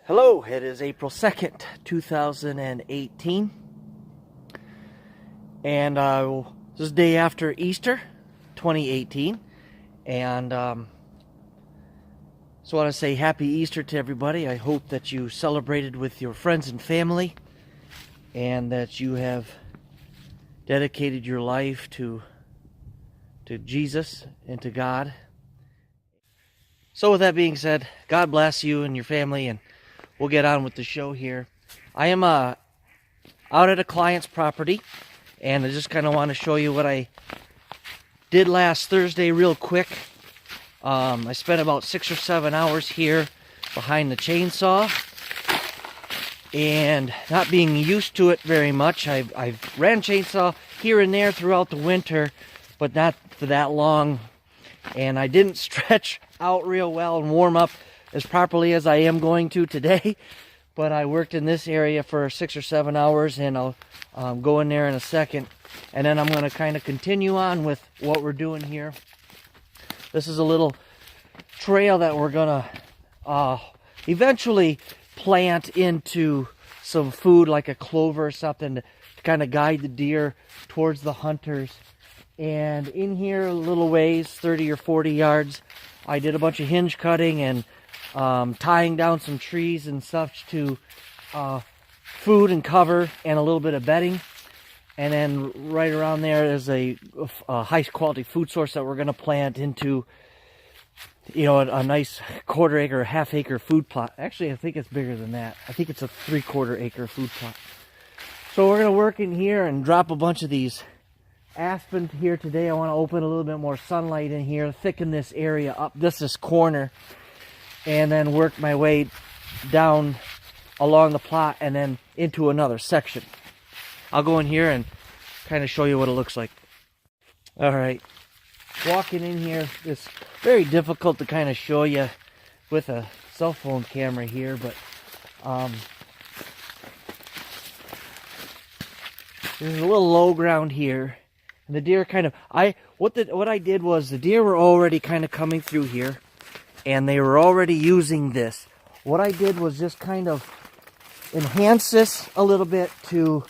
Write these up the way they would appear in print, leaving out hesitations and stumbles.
Hello, it is April 2nd, 2018, and this is the day after Easter, 2018, and so I want to say Happy Easter to everybody. I hope that you celebrated with your friends and family, and that you have dedicated your life to Jesus and to God. So with that being said, God bless you and your family, and we'll get on with the show here. I am out at a client's property, and I just kind of want to show you what I did last Thursday real quick. I spent about 6 or 7 hours here behind the chainsaw, and not being used to it very much. I've ran chainsaw here and there throughout the winter, but not for that long, and I didn't stretch out real well and warm up as properly as I am going to today. But I worked in this area for 6 or 7 hours, and I'll go in there in a second, and then I'm going to kind of continue on with what we're doing here. This is a little trail that we're going to eventually plant into some food, like a clover or something, to kind of guide the deer towards the hunters. And in here a little ways, 30 or 40 yards, I did a bunch of hinge cutting and tying down some trees and such to food and cover and a little bit of bedding. And then right around there is a high quality food source that we're going to plant into, you know, a nice quarter acre, half acre food plot. Actually, I think it's bigger than that. I think it's a 3/4 acre food plot. So we're going to work in here and drop a bunch of these aspen here today. I want to open a little bit more sunlight in here, thicken this area up, this corner, and then work my way down along the plot and then into another section. I'll go in here and kind of show you what it looks like. All right, walking in here, it's very difficult to kind of show you with a cell phone camera here, but there's a little low ground here. And the deer kind of, what I did was, the deer were already kind of coming through here, and they were already using this. What I did was just kind of enhance this a little bit to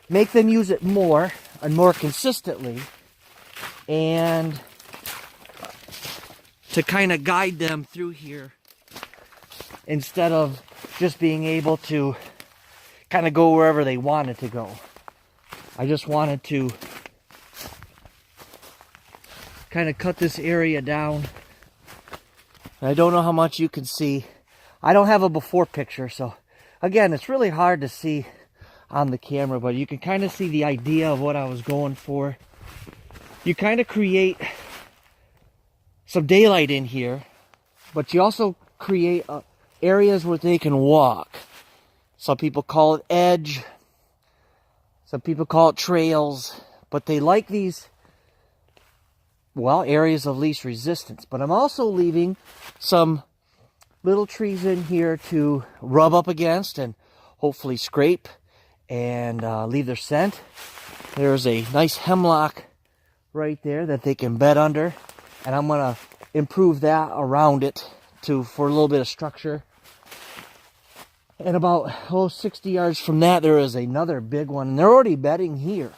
make them use it more and more consistently, and to kind of guide them through here instead of just being able to kind of go wherever they wanted to go. I just wanted to kind of cut this area down. I don't know how much you can see. I don't have a before picture, so again, it's really hard to see on the camera, but you can kind of see the idea of what I was going for. You kind of create some daylight in here, but you also create areas where they can walk. Some people call it edge. Some people call it trails, but they like these, well, areas of least resistance. But I'm also leaving some little trees in here to rub up against and hopefully scrape and leave their scent. There's a nice hemlock right there that they can bed under, and I'm going to improve that around it for a little bit of structure. And about 60 yards from that, there is another big one. And they're already bedding here.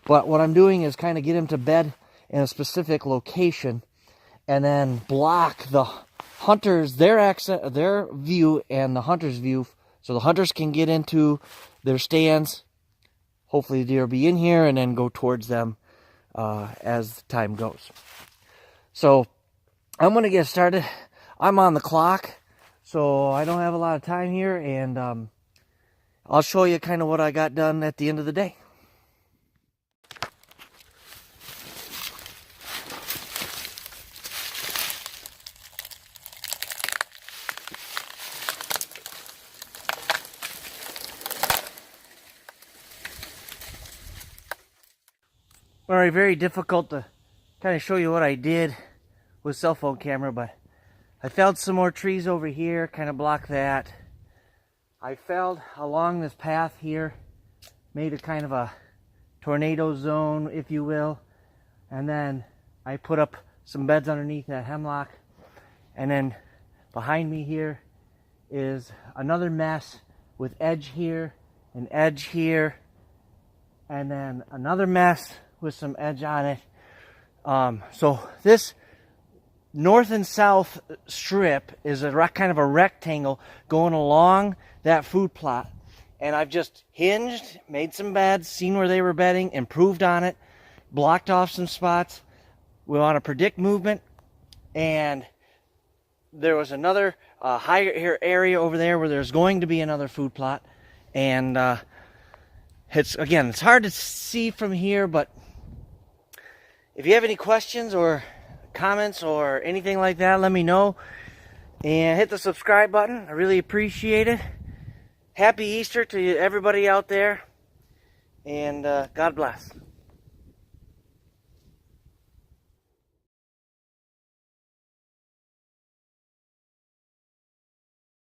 But what I'm doing is kind of get them to bed in a specific location, and then block the hunters, their view and the hunter's view, so the hunters can get into their stands. Hopefully the deer will be in here and then go towards them as time goes. So I'm going to get started. I'm on the clock, so I don't have a lot of time here, and I'll show you kind of what I got done at the end of the day. All right, very difficult to kind of show you what I did with cell phone camera, but I felled some more trees over here, kind of block that. I felled along this path here, made a kind of a tornado zone, if you will, and then I put up some beds underneath that hemlock, and then behind me here is another mess with edge here and edge here, and then another mess with some edge on it. So this north and south strip is a kind of a rectangle going along that food plot. And I've just hinged, made some beds, seen where they were bedding, improved on it, blocked off some spots. We want to predict movement. And there was another higher area over there where there's going to be another food plot. And it's hard to see from here, but if you have any questions or comments or anything like that, let me know. And hit the subscribe button. I really appreciate it. Happy Easter to everybody out there. And God bless.